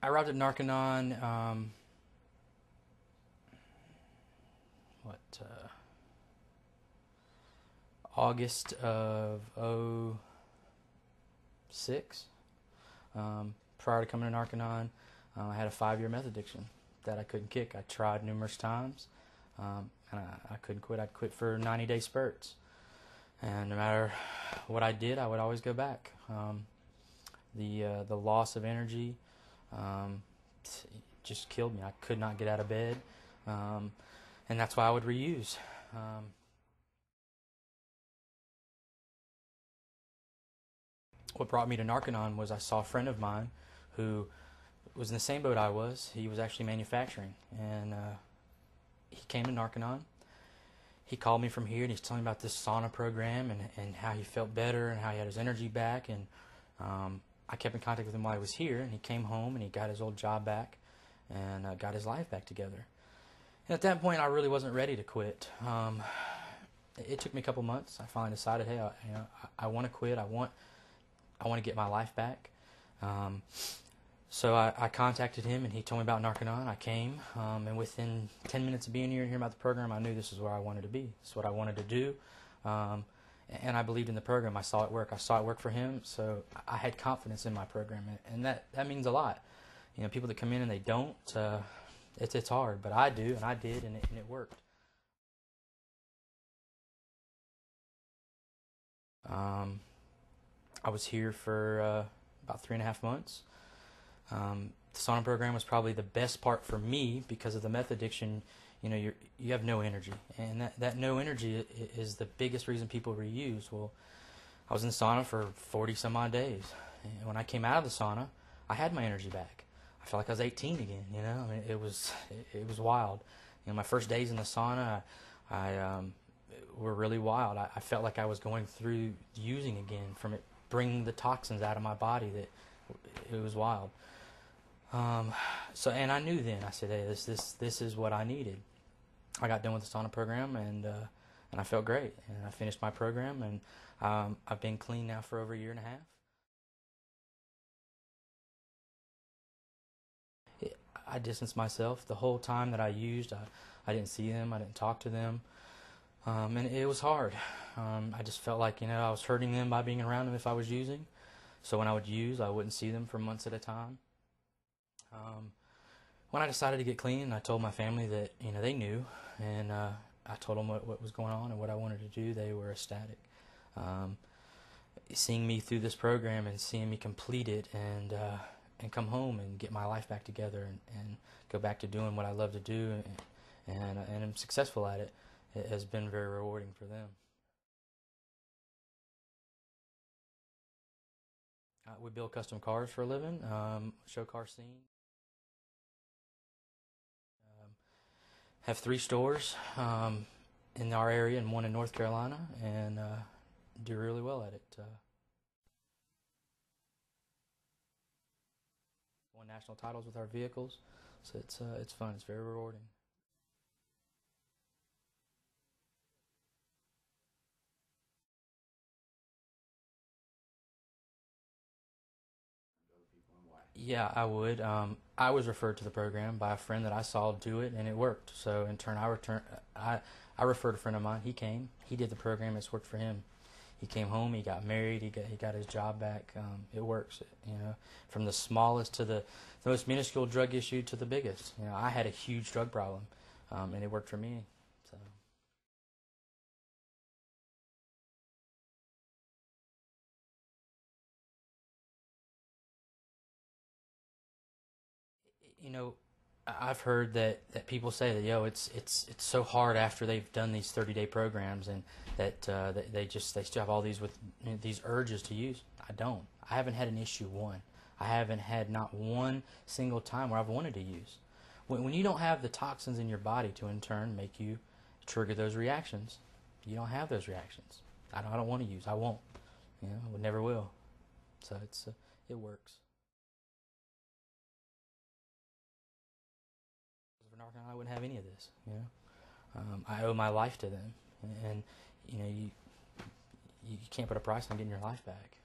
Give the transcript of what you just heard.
I arrived at Narconon, August of '06. Prior to coming to Narconon, I had a 5-year meth addiction that I couldn't kick. I tried numerous times, and I couldn't quit. I'd quit for 90-day spurts. And no matter what I did, I would always go back. The loss of energy just killed me. I could not get out of bed, and that's why I would reuse. What brought me to Narconon was I saw a friend of mine who was in the same boat I was. He was actually manufacturing, and he came to Narconon. He called me from here, and he's telling me about this sauna program and how he felt better and how he had his energy back. And I kept in contact with him while he was here, and he came home and he got his old job back and got his life back together. And at that point, I really wasn't ready to quit. It took me a couple months. I finally decided, hey, I want to quit. I want to get my life back. So I contacted him, and he told me about Narconon. I came, and within 10 minutes of being here and hearing about the program, I knew this is where I wanted to be. This is what I wanted to do, and I believed in the program. I saw it work. I saw it work for him, so I had confidence in my program, and that means a lot. You know, people that come in and they don't, it's hard, but I do, and I did, and it worked. I was here for about 3.5 months. The sauna program was probably the best part for me because of the meth addiction. You know, you have no energy, and that no energy is the biggest reason people reuse. Well, I was in the sauna for 40 some odd days, and when I came out of the sauna, I had my energy back. I felt like I was 18 again. You know, I mean, it was wild. You know, my first days in the sauna, I were really wild. I felt like I was going through using again, from it bringing the toxins out of my body. That it was wild. So, and I knew then. I said, hey, this is what I needed. I got done with the sauna program, and I felt great. And I finished my program, and I've been clean now for over 1.5 years. I distanced myself the whole time that I used. I didn't see them. I didn't talk to them, and it was hard. I just felt like, you know, I was hurting them by being around them if I was using. So when I would use, I wouldn't see them for months at a time. When I decided to get clean, I told my family that, you know, they knew, and I told them what was going on and what I wanted to do. They were ecstatic. Seeing me through this program and seeing me complete it and come home and get my life back together and go back to doing what I love to do and I'm successful at it, it has been very rewarding for them. We build custom cars for a living, show car scene. Have 3 stores in our area and 1 in North Carolina, and do really well at it. Won national titles with our vehicles, so it's fun. It's very rewarding. Yeah, I would. I was referred to the program by a friend that I saw do it, and it worked. So in turn, I referred a friend of mine. He came. He did the program. It's worked for him. He came home. He got married. He got his job back. It works. You know, from the smallest to the most minuscule drug issue to the biggest. You know, I had a huge drug problem, and it worked for me. So. You know, I've heard that people say that, yo, it's so hard after they've done these 30-day programs, and that they still have all these with, you know, these urges to use. I don't. I haven't had an issue one. I haven't had not one single time where I've wanted to use. When you don't have the toxins in your body to in turn make you trigger those reactions, you don't have those reactions. I don't want to use. I won't. You know, I never will. So it works. For Narcan, I wouldn't have any of this. You know, I owe my life to them, and you know, you can't put a price on getting your life back.